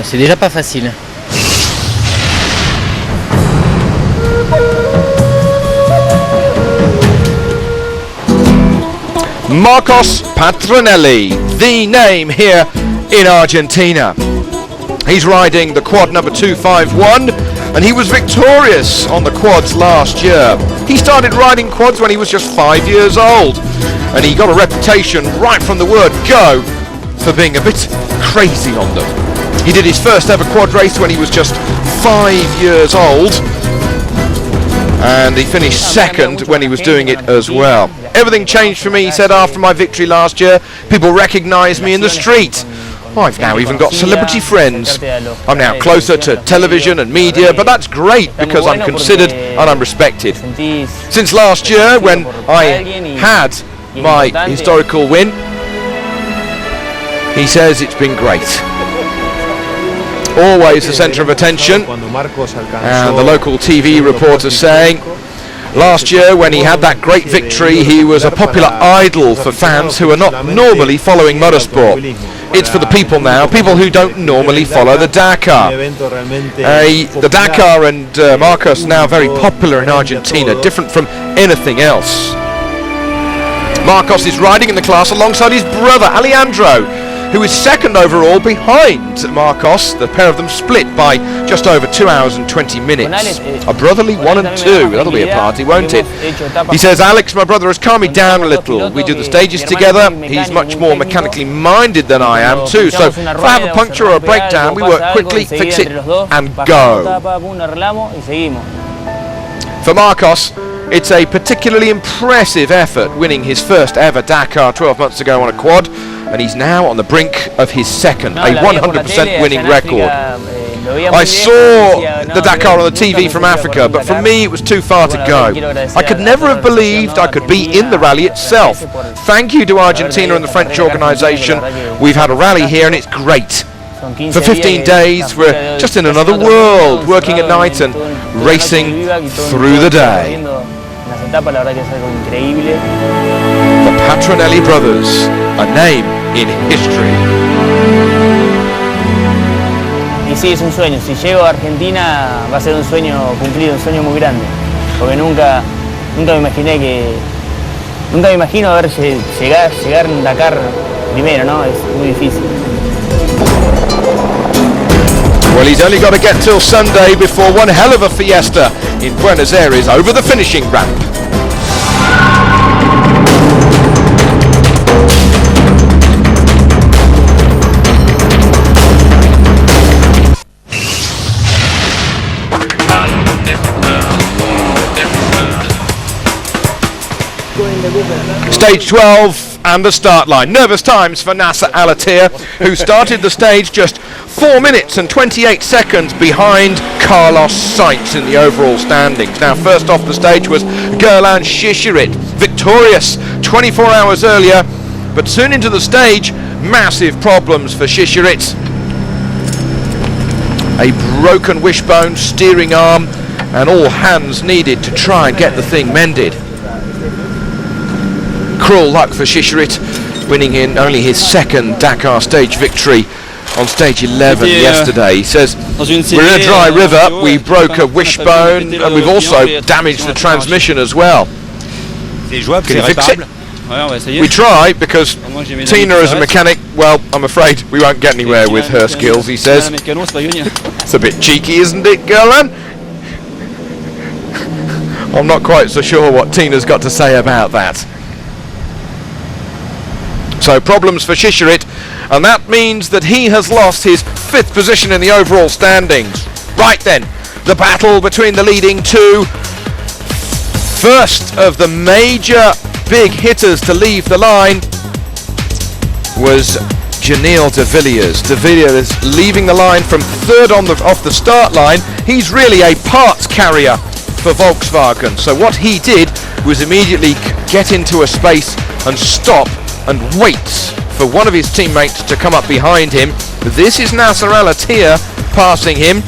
c'est déjà pas facile. Marcos Patronelli, the name here in Argentina. He's riding the quad number 251 and he was victorious on the quads last year. He started riding quads when he was just 5 years old and he got a reputation right from the word go for being a bit crazy on them. He did his first ever quad race when he was just 5 years old and he finished second when he was doing it as well. Everything changed for me, he said, after my victory last year. People recognise me in the street. I've now even got celebrity friends. I'm now closer to television and media, but that's great because I'm considered and I'm respected. Since last year, when I had my historical win, he says it's been great. Always the centre of attention, and the local TV reporter saying last year when he had that great victory he was a popular idol for fans who are not normally following motorsport. It's for the people now, people who don't normally follow the Dakar. The Dakar and Marcos now very popular in Argentina, different from anything else. Marcos is riding in the class alongside his brother Alejandro, who is second overall behind Marcos. The pair of them split by just over 2 hours and 20 minutes. A brotherly 1 and 2. That'll be a party, won't it? He says, Alex, my brother, has calmed me down a little. We do the stages together. He's much more mechanically minded than I am too. So if I have a puncture or a breakdown, we work quickly, fix it and go. For Marcos, it's a particularly impressive effort, winning his first ever Dakar 12 months ago on a quad, and he's now on the brink of his second, a 100% winning record. I saw the Dakar on the TV from Africa, but for me it was too far to go. I could never have believed I could be in the rally itself. Thank you to Argentina and the French organisation. We've had a rally here and it's great. For 15 days we're just in another world, working at night and racing through the day. The Patronelli brothers, a name in history. Y sí, es un sueño. Si llego a Argentina va a ser un sueño cumplido, un sueño muy grande. Porque nunca me imagino llegar en Dakar primero, ¿no? Es muy difícil. Well, he's only got to get till Sunday before one hell of a fiesta in Buenos Aires over the finishing ramp. Stage 12 and the start line. Nervous times for Nasser Al-Attiyah, who started the stage just 4 minutes and 28 seconds behind Carlos Sainz in the overall standings. Now first off the stage was Gerlan Shishirit, victorious 24 hours earlier, but soon into the stage, massive problems for Shishirit. A broken wishbone, steering arm, and all hands needed to try and get the thing mended. Cruel luck for Shishirit, winning in only his second Dakar stage victory on stage 11 yesterday. He says, we're in a dry river, we broke a wishbone and we've also damaged the transmission as well. Can you fix it? We try, because Tina is a mechanic. Well, I'm afraid we won't get anywhere with her skills, he says. It's a bit cheeky, isn't it, Gerlan? I'm not quite so sure what Tina's got to say about that. So problems for Shishirit, and that means that he has lost his 5th position in the overall standings. Right then, the battle between the leading two. First of the major big hitters to leave the line was Janil de Villiers. De Villiers leaving the line from 3rd off the start line. He's really a parts carrier for Volkswagen. So what he did was immediately get into a space and stop and wait for one of his teammates to come up behind him. This is Nasser Al-Attiyah passing him.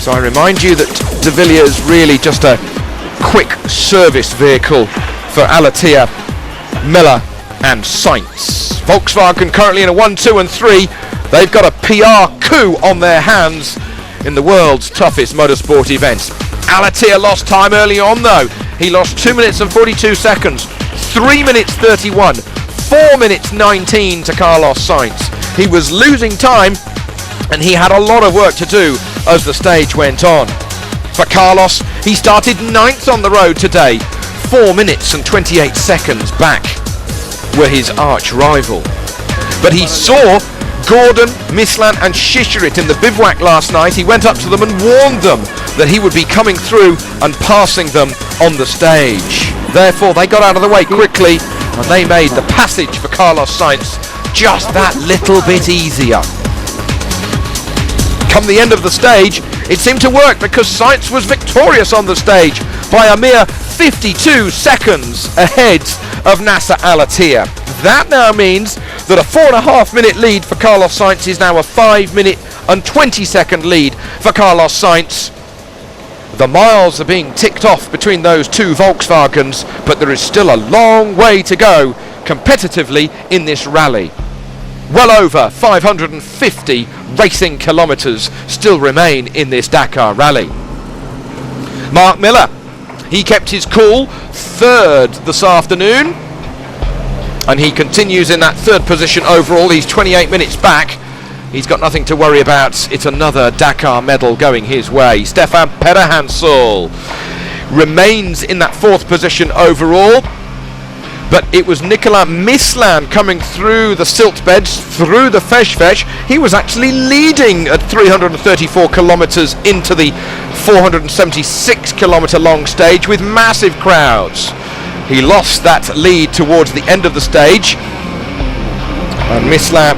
So I remind you that de Villiers really just a quick service vehicle for Al-Attiyah, Miller and Sainz. Volkswagen currently in a 1, 2 and 3. They've got a PR coup on their hands in the world's toughest motorsport events. Alatia lost time early on though. He lost 2 minutes and 42 seconds, 3 minutes 31, 4 minutes 19 to Carlos Sainz. He was losing time and he had a lot of work to do as the stage went on. For Carlos, he started 9th on the road today. 4 minutes and 28 seconds back were his arch rival. But he saw Gordon, Mislan and Shishirit in the bivouac last night. He went up to them and warned them that he would be coming through and passing them on the stage. Therefore, they got out of the way quickly and they made the passage for Carlos Sainz just that little bit easier. Come the end of the stage, it seemed to work because Sainz was victorious on the stage by a mere 52 seconds ahead of Nasser Al-Attiyah. That now means that a 4.5 minute lead for Carlos Sainz is now a 5 minute and 20 second lead for Carlos Sainz. The miles are being ticked off between those two Volkswagens, but there is still a long way to go competitively in this rally. Well over 550 racing kilometres still remain in this Dakar rally. Mark Miller, he kept his cool, third this afternoon, and he continues in that third position overall. He's 28 minutes back. He's got nothing to worry about. It's another Dakar medal going his way. Stefan Pederhansel remains in that fourth position overall, but it was Nicolas Mislan coming through the silt beds, through the Fesh. He was actually leading at 334 kilometres into the 476 kilometre long stage with massive crowds. He lost that lead towards the end of the stage, and Mislan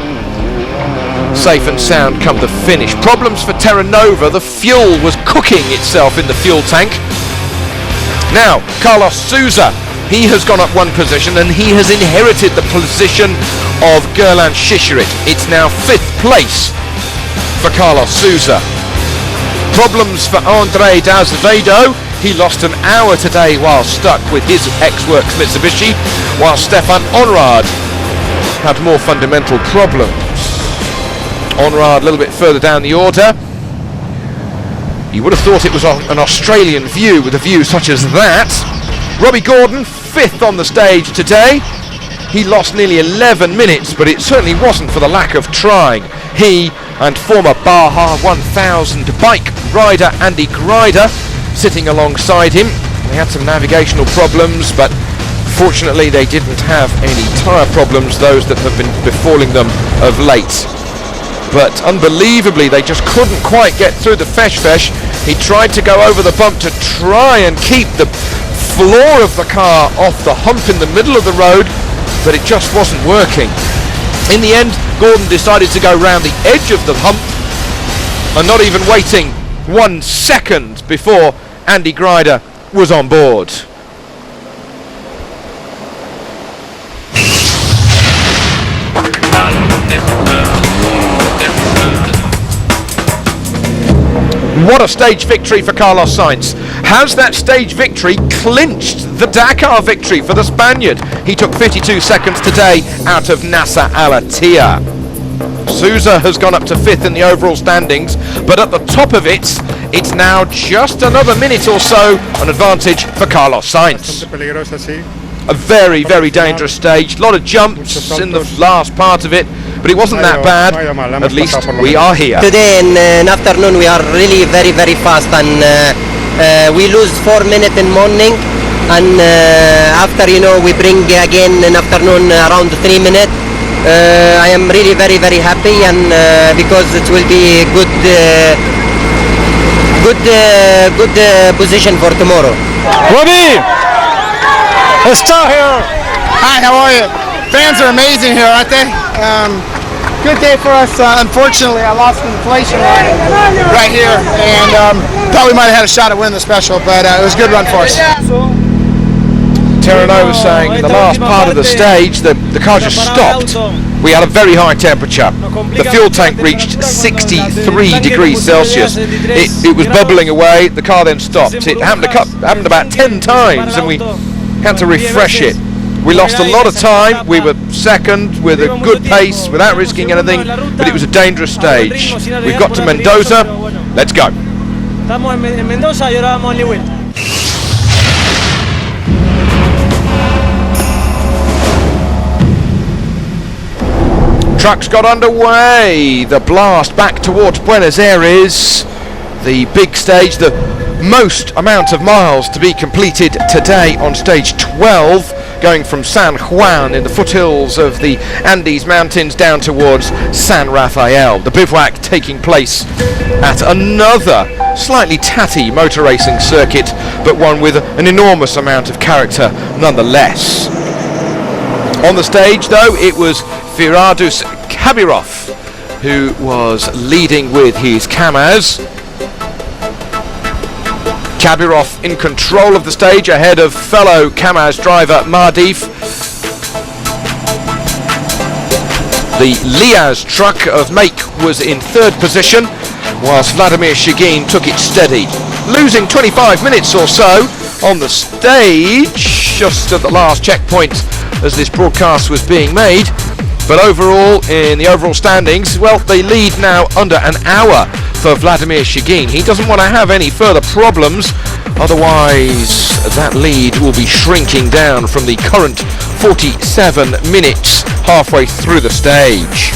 safe and sound come the finish. Problems for Terra Nova. The fuel was cooking itself in the fuel tank. Now Carlos Souza, he has gone up one position and he has inherited the position of Gerland Shishirit. It's now 5th place for Carlos Souza. Problems for Andre D'Azevedo. He lost an hour today while stuck with his X-Works Mitsubishi, while Stefan Onrad had more fundamental problems. Onrad a little bit further down the order. You would have thought it was an Australian view with a view such as that. Robbie Gordon, 5th on the stage today. He lost nearly 11 minutes, but it certainly wasn't for the lack of trying. He and former Baja 1000 bike rider Andy Grider sitting alongside him. They had some navigational problems, but fortunately they didn't have any tyre problems, those that have been befalling them of late. But unbelievably, they just couldn't quite get through the Fesh. He tried to go over the bump to try and keep the floor of the car off the hump in the middle of the road, but it just wasn't working. In the end, Gordon decided to go round the edge of the hump, and not even waiting 1 second before Andy Grider was on board. What a stage victory for Carlos Sainz. Has that stage victory clinched the Dakar victory for the Spaniard? He took 52 seconds today out of Nasser Al-Attiyah. Souza has gone up to 5th in the overall standings, but at the top of it, it's now just another minute or so an advantage for Carlos Sainz. A very, very dangerous stage. A lot of jumps in the last part of it, but it wasn't that bad. At least we are here. Today in afternoon we are really very, very fast, and we lose 4 minutes in morning, and after we bring again in afternoon around 3 minutes. I am really very, very happy, and because it will be good position for tomorrow. Robbie! Let's start here. Hi, how are you? Fans are amazing here, aren't they? Good day for us. Unfortunately, I lost the inflation line right here, and thought we might have had a shot at winning the special, but it was a good run for us. Terrano was saying in the last part of the stage that the car just stopped. We had a very high temperature. The fuel tank reached 63 degrees Celsius. It was bubbling away. The car then stopped. It happened about 10 times, and we had to refresh it We lost a lot of time. We were second with a good pace without risking anything, but it was a dangerous stage. We've got to Mendoza. Let's go. Estamos en Mendoza y ahora vamos a vuelta. Trucks got underway. The blast back towards Buenos Aires. The big stage, the most amount of miles to be completed today on stage 12, going from San Juan in the foothills of the Andes Mountains down towards San Rafael. The bivouac taking place at another slightly tatty motor racing circuit, but one with an enormous amount of character nonetheless. On the stage though, it was Firdouss Kabirov who was leading with his Kamaz. Kabirov in control of the stage ahead of fellow Kamaz driver Mardif. The Liaz truck of make was in third position, whilst Vladimir Shigin took it steady, losing 25 minutes or so on the stage just at the last checkpoint as this broadcast was being made. But overall, in the overall standings, well, they lead now under an hour for Vladimir Shigin. He doesn't want to have any further problems, otherwise that lead will be shrinking down from the current 47 minutes halfway through the stage.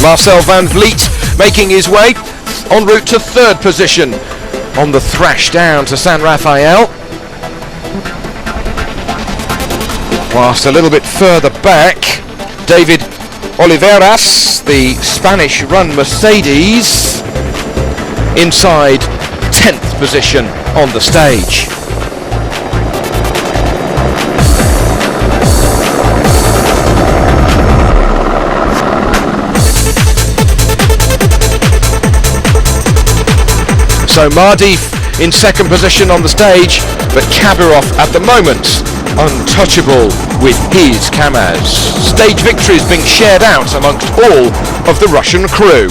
Marcel van Vliet making his way en route to third position on the thrash down to San Rafael. Whilst a little bit further back, David Oliveras, the Spanish-run Mercedes, inside 10th position on the stage. So Mardif in second position on the stage, but Kabirov at the moment untouchable with his Kamaz. Stage victories being shared out amongst all of the Russian crew.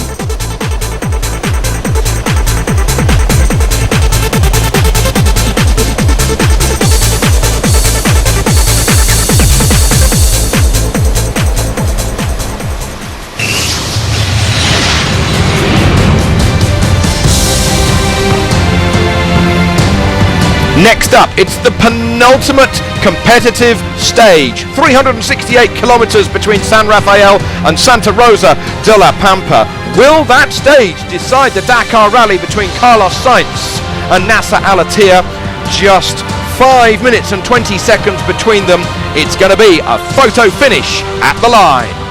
Next up, it's the penultimate competitive stage. 368 kilometers between San Rafael and Santa Rosa de la Pampa. Will that stage decide the Dakar rally between Carlos Sainz and Nasser Al-Attiyah? Just 5 minutes and 20 seconds between them. It's going to be a photo finish at the line.